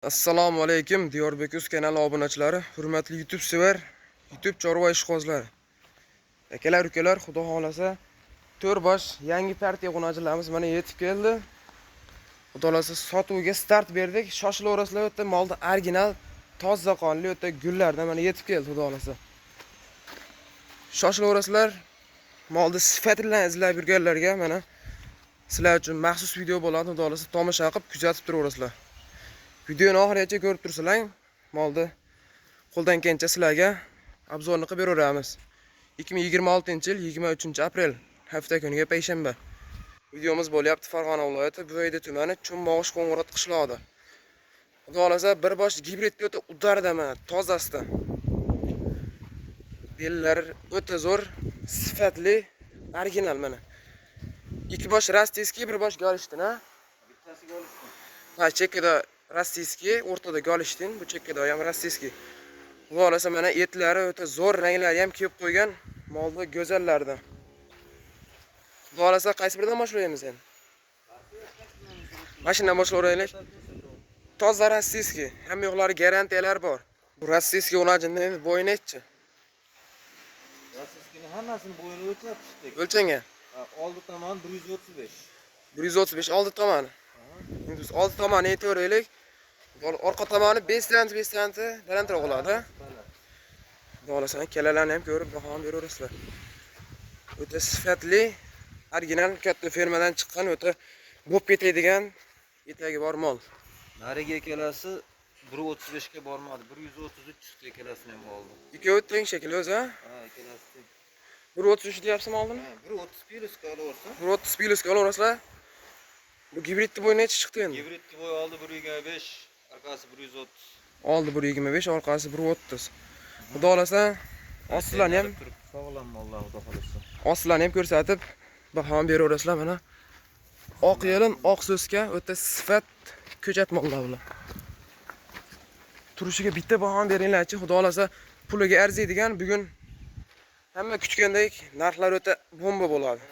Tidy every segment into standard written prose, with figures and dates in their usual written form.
Assalomu alaykum Diyorbekuz kanali obunachilari, hurmatli YouTube sevar, YouTube chorva ishqozlari. Akalar, ukalar, xudo xolasa 4 bosh yangi partiya qo'nachilarimiz mana yetib keldi. Xudo xolasa sotuvga start berdik. Shoshilaverasizlar, o'ta molda original, toza qonli o'ta gullardan mana yetib keldi xudo xolasa. Shoshilaverasizlar, molda sifatini izlab yurganlarga mana sizlar uchun maxsus video bo'ladi. Xudo xolasa tomosha qilib kuzatib turaverasizlar. Videoni oxirigacha ko'rib tursalang, molda qo'ldan kelgancha sizlarga obzorni qilib beraveramiz. 2026-yil 23-aprel hafta kuniga payshanba. Videomiz bo'lyapti Farg'ona viloyati Buvayda tumani Cho'mbog'ish Qo'ng'irot qishlog'ida. Xudo xolasa bir bosh gibridga o'ta udarda mana tozasidan. Bellar o'ta zo'r, sifatli, original mana. Ikki bosh rossiyskiy, bir bosh Golishtin, ha? Bittasi Golishtin. Ha, chekkada rossiyskiy, o'rtada Golishtin, bu chekkada ham rossiyskiy. Xudo xolasa mana etlari o'ta zo'r, ranglari ham kelib qo'ygan, molda go'zallardan. Xudo xolasa qaysi biridan boshlaymiz endi? Mashinadan boshlayveraylik. Toza rossiyskiy, hamma yo'qlari garantiyalar bor. Bu rossiyskiy o'rnajinda endi bo'yi nechi? Rossiyskiyning hammasini bo'yini o'lchab chiqdik. O'lchangan. Oldi tomoni 135. 135 oldi tomoni. Endi biz oldi tomoni aytaveraylik. Orqa tomoni 5 sm 5 sm balandroq bo'ladi. Xudo xolasa kelalarni ham ko'rib baho beraverasizlar. O'ta sifatli, original katta fermadan chiqqan o'ta bo'p ketadigan etagi bor mol. Nariga kelasi 135 ga bormadi. 133 chiqdi kelasini ham oldi. Ikkovi teng shekilli o'zi, ha? Ha, kelasi. 133 deyapsizmi oldin? 130 piluska olaversa. 130 piluska olaverasizlar. Bu gibridni bo'yi necha chiqdi endi? Gibridni bo'yi oldi 125, orqasi 130. Oldi 125, orqasi 130. Xudo xolasa ostilarni ham sog'lom mollar xudo xolasa. Ostilarni ham ko'rsatib baho beraverasizlar mana. Oq yelin, oq so'ska, o'ta sifat ko'chat mollar bular. Turishiga bitta baho beringlarchi, xudo xolasa puliga arziydigan, bugun hamma kutgandek narxlar o'ta bomba bo'ladi.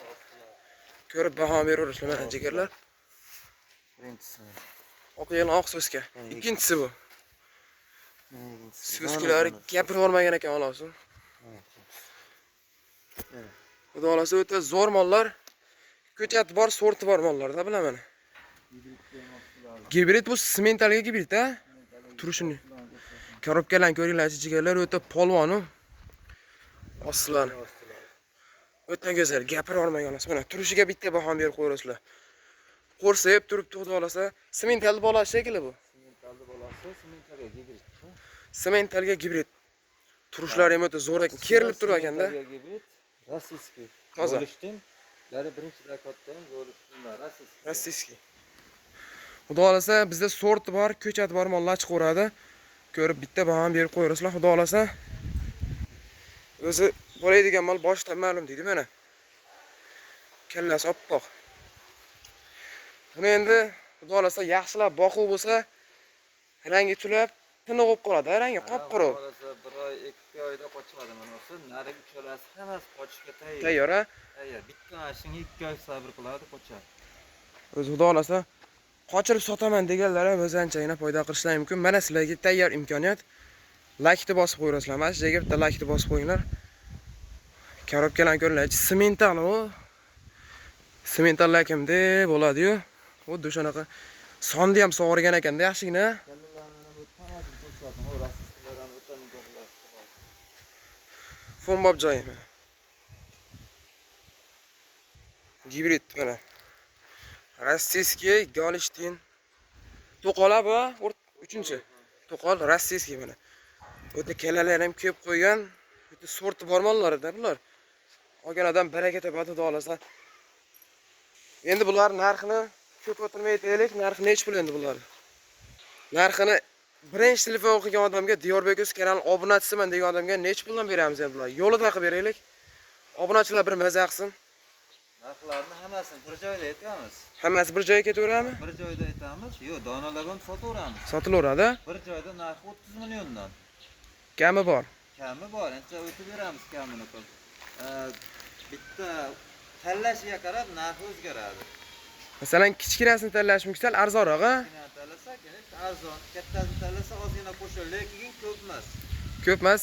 Ko'rib baho beraverasizlar mana jigarlar. Birinchisi. Oq yelin, oq so'ska. Ikkinchisi bu. So'skalari gapirib olmagan ekan xolos. Xudo xolasa o'ta zo'r mollar. Ko'chat bor, sorti bor mollarda bilaman. Gibrid bu sementalga gibrid, ha? Turishini. Korobkalarni ko'ringlar, jigarlar o'ta polvon. Oslan. O'ta go'zal, gapira olmagan xolos. Mana turishiga bitta baho berib qo'yasizlar. Qo'rsayib turibdi xudo xolasa. Sementalli bola shekilli bu. Sementalli bolasi, sementalga gibrid. Sementalga gibrid. Turishlari ham o'ta zo'r ekan, kerilib turar ekanda. Gibrid, rossiyskiy. Toza. Golishtin, lari birinchi rakotdan Golishtinlar rossiyskiy. Rossiyskiy. Xudo xolasa bizda sorti bor, ko'chat bor mollar chiqaveradi. Ko'rib bitta baho berib qo'yasizlar, xudo xolasa. O'zi bo'ladigan mol boshdan ma'lum deydi mana. Kallasi oppoq. Buni endi xudo xolasa yaxshilab boqib bo'lsa, rangi tulab, tiniq bo'lib qoladi, rangi qop-qora. Bir oy, 2 oyda qochadi mana o'zi. Narigi uchalasi hammasi qochishga tayyor. Tayyor, ha? Tayyor. Bitta mashinaga 2 oy sabr qiladi, qochadi. O'zi xudo xolasa qochirib sotaman deganlar ham o'z anchagina foyda qilishlari mumkin. Mana sizlarga tayyor imkoniyat. Like-ni bosib qo'yasizlar. Mana shu yerga bitta like-ni bosib qo'yinglar. Korobkalarni ko'ringlar, semental u. Semental lakamda bo'ladi-yu. Xuddi shunaqa sonni ham sog'irgan ekanda, yaxshigina. Fonbob joyi. Gibrid mana. Rossiyskiy, Golishtin. To'qola bu, 3-chi. To'qol rossiyskiy mana. O'ta kelalar ham ko'p qo'ygan, o'ta sorti bor mollarda bular. Olgan odam baraka topadi, xudo xolasa. Endi bular narxini ko'p o'tirmay aytaylik, narxi nech pul endi bular? Narxini birinchi telefon o'qigan odamga Diyorbekuz kanal obunachisiman degan odamga nech puldan beramiz endi bular? Yo'lida qilib beraylik. Obunachilar bir maza qilsin. Narxlarni hammasini bir joyda aytamiz. Hammasi bir joyga ketaveradimi? Bir joyda aytamiz. Yo'q, donalarni sotaveramiz. Sotilaveradi. Bir joyda narxi 30 milliondan. Kami bor. Kami bor, ancha o'tib beramiz kamini qilib. Bitta tanlashiga qarab narxi o'zgaradi. Masalan, kichkinasini tanlash mumkin, arzonroq, ha? tanlasa, arzon, kattasini tanlasa ozgina qo'shiladi, lekin ko'p emas. Ko'p emas.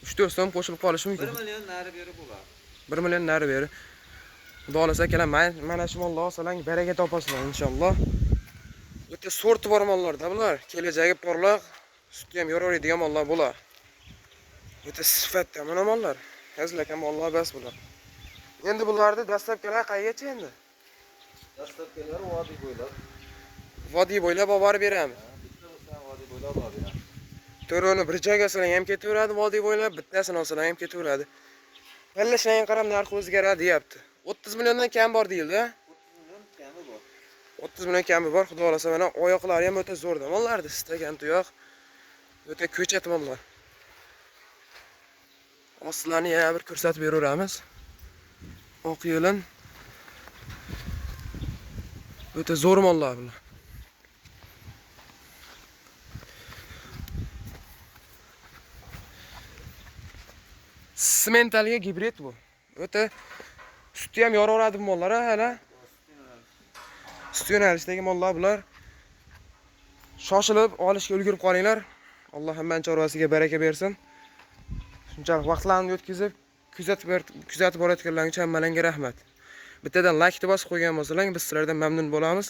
3-4 so'm qo'shilib qolishi 1 mumkin. million nari beri bo'ladi. 1 million nari beri. Xudo xolasa akalar, mana shu mollar olsalang baraka topasizlar inshaalloh. O'ta sorti bor mollarda bular. Kelajagi porloq, sutga ham yoraveradigan mollar bular. O'ta sifatda mana mollar. Hazilakam mollar bas bular. Endi bularni dastlabkilar qayergacha endi? Dastlabkilari vodiy bo'ylab. Vodiy bo'ylab olib borib beramiz. Bitta bo'lsa vodiy bo'ylab oladi. To'roni bir joyga olsalang ham ketaveradi, vodiy bo'ylab, bittasini olsalang ham ketaveradi. Pallashlarga qarab narxi o'zgaradi deyapti. 30 milliondan kam bor deyildi. 30 million kami bor. 30 million kami bor, xudo xolasa mana oyoqlari ham o'ta zo'rda mollardi, istagan tuyoq. O'ta ko'chat mollar. Ostlarini yana bir ko'rsatib beraveramiz. Oq yelin. O'ta zo'r mollar bular. Simentalga gibrid bu. O'ta sutni ham yoraveradi bu mollar hali. Sut yo'nalishdagi mollar bular. Shoshilib olishga ulgurib qolinglar. Alloh hammaning chorvasiga baraka bersin. Shunchalik vaqtlarni o'tkazib, kuzatib borayotganlarga hammalarga rahmat. Bittadan like bosib qo'ygan bo'lsalaring, biz sizlardan mamnun bo'lamiz.